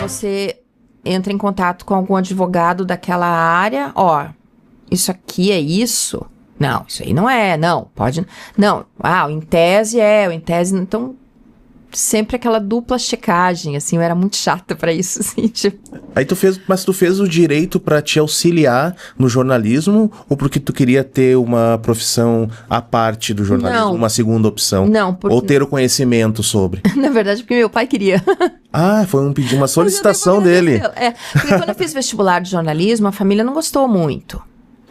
você entra em contato com algum advogado daquela área, ó, isso aqui é isso? Não, isso aí não é, não, pode... Não, em tese em tese... Então, sempre aquela dupla checagem, assim, eu era muito chata pra isso, assim, tipo... Aí tu fez o direito pra te auxiliar no jornalismo ou porque tu queria ter uma profissão à parte do jornalismo, Não. uma segunda opção? Não, porque... Ou ter o conhecimento sobre? Na verdade, porque meu pai queria. Foi um pedido, uma solicitação dele. Porque quando eu fiz vestibular de jornalismo, a família não gostou muito.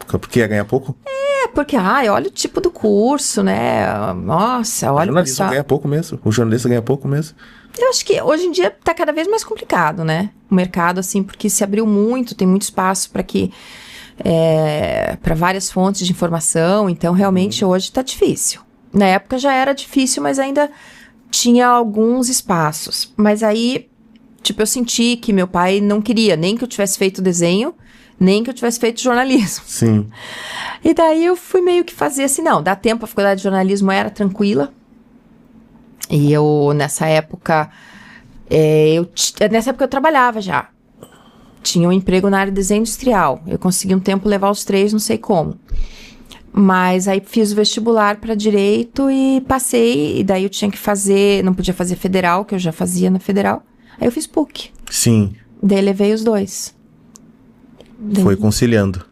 Porque ia ganhar pouco? Porque, olha o tipo do curso, né? Nossa, olha... O jornalista ganha pouco mesmo. O jornalista ganha pouco mesmo. Eu acho que hoje em dia tá cada vez mais complicado, né? O mercado, assim, porque se abriu muito, tem muito espaço para que... para várias fontes de informação, então realmente hoje tá difícil. Na época já era difícil, mas ainda tinha alguns espaços. Mas aí, tipo, eu senti que meu pai não queria nem que eu tivesse feito desenho, nem que eu tivesse feito jornalismo. Sim. E daí eu fui meio que fazer assim, não, dá tempo, a faculdade de jornalismo era tranquila. E eu, nessa época, eu trabalhava já. Tinha um emprego na área de desenho industrial. Eu consegui um tempo levar os 3, não sei como. Mas aí fiz o vestibular para direito e passei. E daí eu tinha que fazer, não podia fazer federal, que eu já fazia na federal. Aí eu fiz PUC. Sim. Daí levei os 2. Foi conciliando.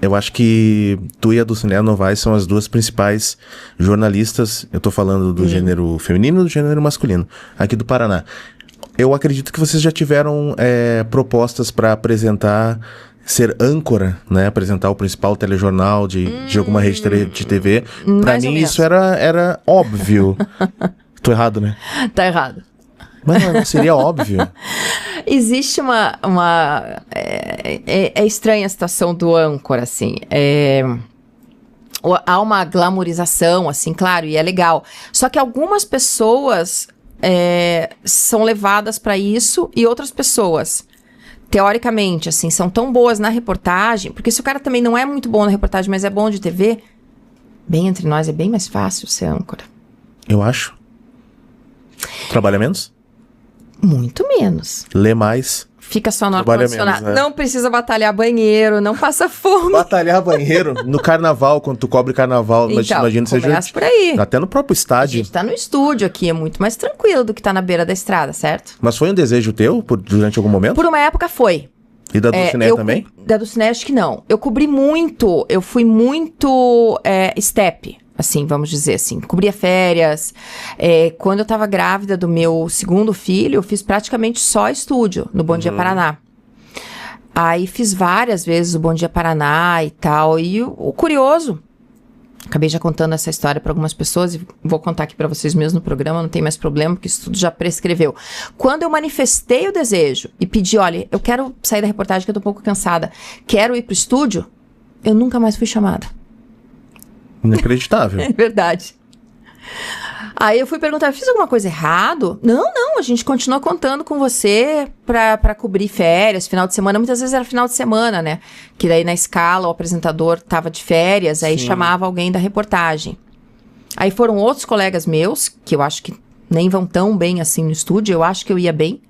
Eu acho que tu e a Dulcinea Novaes são as duas principais jornalistas, eu tô falando do gênero feminino e do gênero masculino, aqui do Paraná. Eu acredito que vocês já tiveram propostas para apresentar, ser âncora, né? Apresentar o principal telejornal de alguma rede de TV. Pra mim isso era óbvio. Tô errado, né? Tá errado. Mas não seria óbvio. Existe é estranha a situação do âncora, assim. Há uma glamorização, assim, claro, e é legal. Só que algumas pessoas são levadas para isso e outras pessoas, teoricamente, assim, são tão boas na reportagem, porque se o cara também não é muito bom na reportagem, mas é bom de TV, bem entre nós, é bem mais fácil ser âncora. Eu acho. Trabalha menos? Muito menos. Lê mais. Fica só no ar-condicionado. Né? Não precisa batalhar banheiro, não passa fome. Batalhar banheiro? No carnaval, quando tu cobre carnaval, então, imagina seja por aí. Até no próprio estádio. A gente tá no estúdio aqui, é muito mais tranquilo do que tá na beira da estrada, certo? Mas foi um desejo teu durante algum momento? Por uma época foi. E da Dulcinea também? Da Dulcinea acho que não. Eu cobri muito, eu fui muito step. Assim, vamos dizer assim, cobria férias. Quando eu tava grávida do meu segundo filho, eu fiz praticamente só estúdio no Bom Dia Paraná. Aí fiz várias vezes o Bom Dia Paraná e tal. E o curioso, acabei já contando essa história para algumas pessoas e vou contar aqui para vocês mesmo no programa, não tem mais problema, porque isso tudo já prescreveu. Quando eu manifestei o desejo e pedi, olha, eu quero sair da reportagem que eu tô um pouco cansada, quero ir pro estúdio, eu nunca mais fui chamada. Inacreditável. É verdade. Aí eu fui perguntar, fiz alguma coisa errado? Não, a gente continua contando com você pra cobrir férias, final de semana. Muitas vezes era final de semana, né? Que daí na escala o apresentador tava de férias, aí chamava alguém da reportagem. Aí foram outros colegas meus, que eu acho que nem vão tão bem assim no estúdio, eu acho que eu ia bem.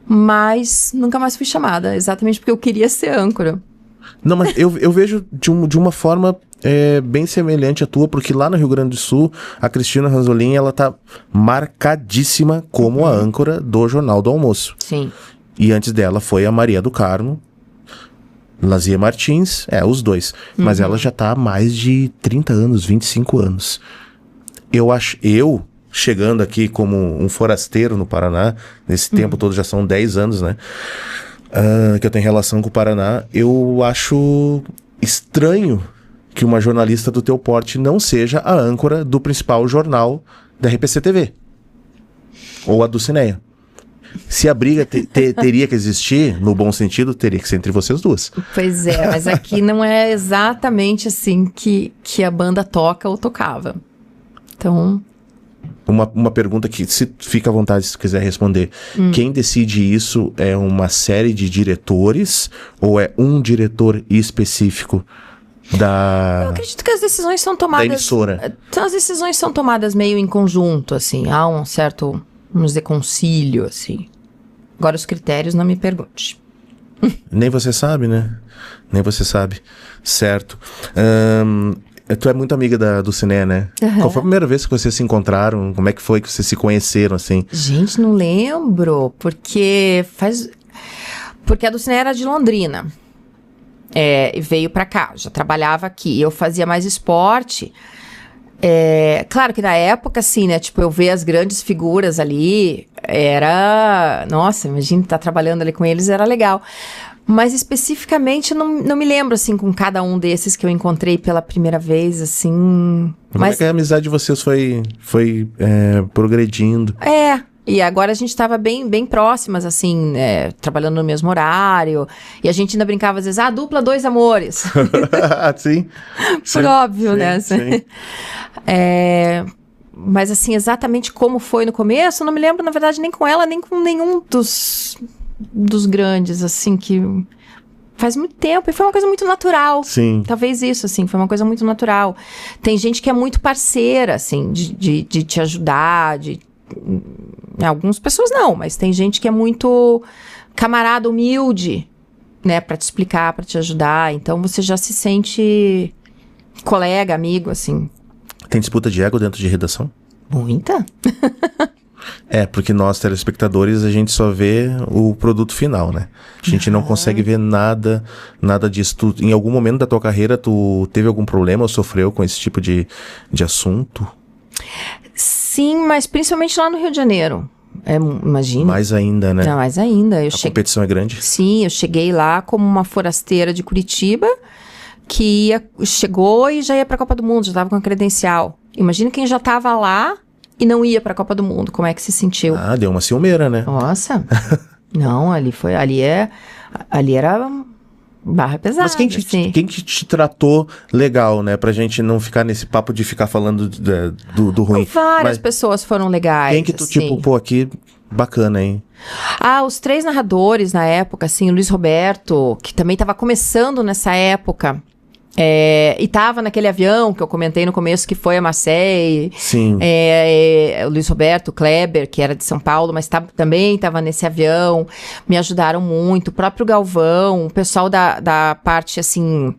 Mas nunca mais fui chamada, exatamente porque eu queria ser âncora. Não, mas eu vejo de uma forma bem semelhante à tua, porque lá no Rio Grande do Sul, a Cristina Ranzolin, ela tá marcadíssima como a âncora do Jornal do Almoço. Sim. E antes dela foi a Maria do Carmo, Lazia Martins, os dois. Mas ela já tá há mais de 30 anos, 25 anos. Eu chegando aqui como um forasteiro no Paraná, nesse tempo todo já são 10 anos, né? Que eu tenho relação com o Paraná, eu acho estranho que uma jornalista do teu porte não seja a âncora do principal jornal da RPC TV. Ou a Dulcinea. Se a briga teria que existir, no bom sentido, teria que ser entre vocês duas. Pois é, mas aqui não é exatamente assim que a banda toca ou tocava. Então... Uma pergunta que, se fica à vontade se quiser responder. Quem decide isso é uma série de diretores ou é um diretor específico Eu acredito que as decisões são tomadas... Da emissora. As decisões são tomadas meio em conjunto, assim. Há um certo, vamos dizer, concílio, assim. Agora, os critérios, não me pergunte. Nem você sabe, né? Nem você sabe. Certo. Tu é muito amiga do Ciné, né? Uhum. Qual foi a primeira vez que vocês se encontraram? Como é que foi que vocês se conheceram, assim? Gente, não lembro, porque a do Ciné era de Londrina. E veio pra cá, já trabalhava aqui. Eu fazia mais esporte. Claro que na época, assim, né? Tipo, eu ver as grandes figuras ali, era... Nossa, imagina estar trabalhando ali com eles, era legal. Mas especificamente, não me lembro, assim, com cada um desses que eu encontrei pela primeira vez, assim... Como é que a amizade de vocês foi progredindo? E agora a gente tava bem próximas, assim, trabalhando no mesmo horário. E a gente ainda brincava, às vezes, dupla dois amores. Sim. Por óbvio, sim, né? Sim. Mas, assim, exatamente como foi no começo, eu não me lembro, na verdade, nem com ela, nem com nenhum dos grandes, assim, que faz muito tempo. E foi uma coisa muito natural. Sim. Talvez isso, assim, foi uma coisa muito natural. Tem gente que é muito parceira, assim, de te ajudar, algumas pessoas não, mas tem gente que é muito camarada, humilde, né, pra te explicar, pra te ajudar. Então você já se sente colega, amigo, assim. Tem disputa de ego dentro de redação? Muita? Porque nós, telespectadores, a gente só vê o produto final, né? A gente não consegue ver nada disso. Em algum momento da tua carreira, tu teve algum problema ou sofreu com esse tipo de assunto? Sim, mas principalmente lá no Rio de Janeiro. Imagina. Mais ainda, né? Não, mais ainda. A competição é grande? Sim, eu cheguei lá como uma forasteira de Curitiba, que chegou e já ia pra Copa do Mundo, já tava com a credencial. Imagina quem já tava lá e não ia pra Copa do Mundo, como é que se sentiu? Deu uma ciumeira, né? Nossa. Não, ali era barra pesada. Mas quem que te tratou legal, né? Pra gente não ficar nesse papo de ficar falando do ruim. Várias pessoas foram legais. Quem que tu, assim. aqui, bacana, hein? Os 3 narradores na época, assim, o Luiz Roberto, que também tava começando nessa época. E tava naquele avião que eu comentei no começo, que foi a Marseille. Sim. O Luiz Roberto, o Kleber, que era de São Paulo, mas também estava nesse avião. Me ajudaram muito. O próprio Galvão, o pessoal da parte, assim,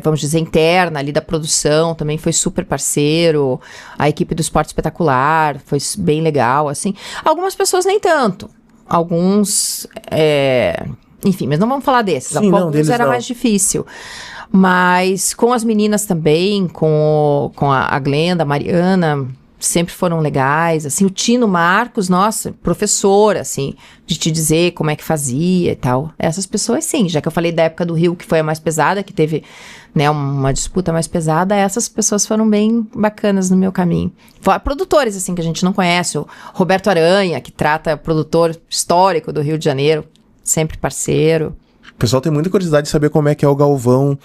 vamos dizer, interna ali da produção, também foi super parceiro. A equipe do Esporte Espetacular foi bem legal, assim. Algumas pessoas nem tanto. Alguns... Enfim, mas não vamos falar desses. Sim, alguns era mais difícil. Mas com as meninas também, com a Glenda, a Mariana, sempre foram legais, assim, o Tino Marcos, nossa, professor, assim, de te dizer como é que fazia e tal. Essas pessoas, sim, já que eu falei da época do Rio, que foi a mais pesada, que teve, né, uma disputa mais pesada, essas pessoas foram bem bacanas no meu caminho. Produtores, assim, que a gente não conhece, o Roberto Aranha, que trata produtor histórico do Rio de Janeiro, sempre parceiro. O pessoal tem muita curiosidade de saber como é que é o Galvão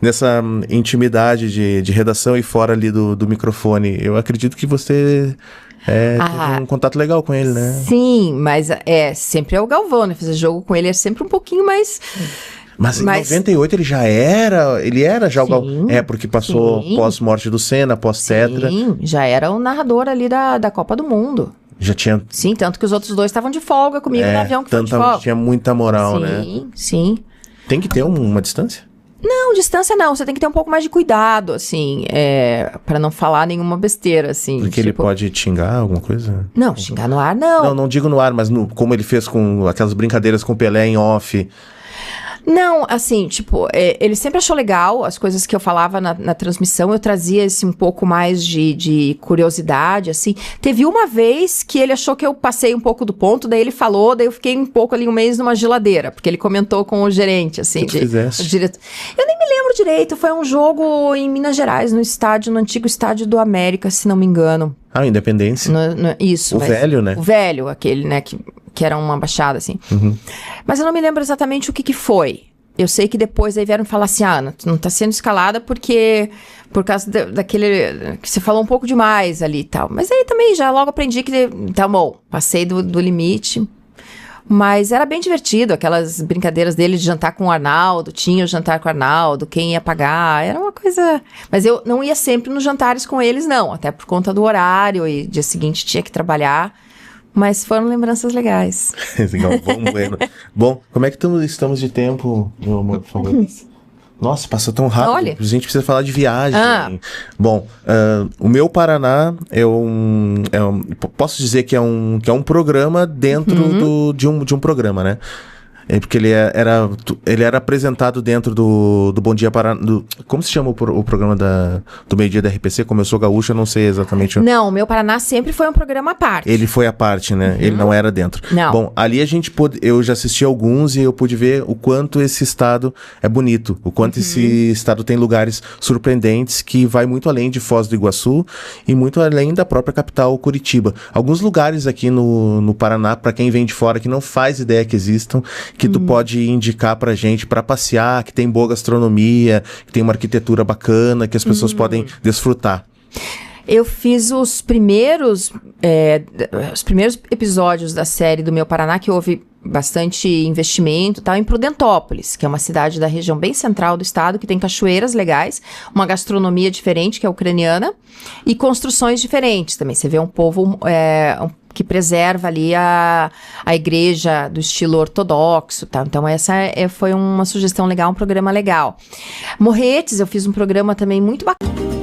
nessa intimidade de redação e fora ali do microfone. Eu acredito que você teve um contato legal com ele, né? Sim, mas sempre é o Galvão, né? Fazer jogo com ele é sempre um pouquinho mais... Mas em 98 ele já era o Galvão. Porque passou pós-morte do Senna, pós-tetra. Sim, já era o narrador ali da Copa do Mundo. Já tinha... Sim, tanto que os outros 2 estavam de folga comigo no avião que foi de folga. Tinha muita moral, né? Sim. Tem que ter uma distância? Não, distância não. Você tem que ter um pouco mais de cuidado, assim, pra não falar nenhuma besteira, assim. Porque ele pode te xingar, alguma coisa? Não, xingar no ar, não. Não digo no ar, mas como ele fez com aquelas brincadeiras com o Pelé em off... Não, assim, ele sempre achou legal as coisas que eu falava na transmissão, eu trazia esse um pouco mais de curiosidade, assim. Teve uma vez que ele achou que eu passei um pouco do ponto, daí ele falou, daí eu fiquei um pouco ali, um mês numa geladeira, porque ele comentou com o gerente, assim. O que fizesse? Eu nem me lembro direito, foi um jogo em Minas Gerais, no antigo estádio do América, se não me engano. Independência. Isso. Velho, né? O velho, aquele, né, que era uma baixada, assim. Uhum. Mas eu não me lembro exatamente o que foi. Eu sei que depois aí vieram falar assim, tu não tá sendo escalada por causa daquele... que você falou um pouco demais ali e tal. Mas aí também já logo aprendi que, tá bom, passei do limite. Mas era bem divertido, aquelas brincadeiras dele de jantar com o Arnaldo, tinha o jantar com o Arnaldo, quem ia pagar, era uma coisa... Mas eu não ia sempre nos jantares com eles, não, até por conta do horário e dia seguinte tinha que trabalhar. Mas foram lembranças legais. Bom, como é que estamos de tempo, meu amor, por favor? Nossa, passou tão rápido. Olha. A gente precisa falar de viagem. Bom, o meu Paraná posso dizer que é um programa dentro de um programa, né? Porque ele era apresentado dentro do Bom Dia Paraná. Como se chama o programa do meio-dia da RPC? Como eu sou gaúcha, eu não sei exatamente. Não, o meu Paraná sempre foi um programa à parte. Ele foi à parte, né? Ele não era dentro. Não. Bom, ali eu já assisti alguns e eu pude ver o quanto esse estado é bonito. O quanto esse estado tem lugares surpreendentes que vai muito além de Foz do Iguaçu e muito além da própria capital, Curitiba. Alguns lugares aqui no Paraná, para quem vem de fora, que não faz ideia que existam, que tu pode indicar pra gente pra passear, que tem boa gastronomia, que tem uma arquitetura bacana, que as pessoas podem desfrutar. Eu fiz os primeiros episódios da série do Meu Paraná, que houve bastante investimento, em Prudentópolis, que é uma cidade da região bem central do estado, que tem cachoeiras legais, uma gastronomia diferente, que é ucraniana, e construções diferentes também. Você vê um povo que preserva ali a igreja do estilo ortodoxo, tá? Então essa foi uma sugestão legal, um programa legal. Morretes, eu fiz um programa também muito bacana.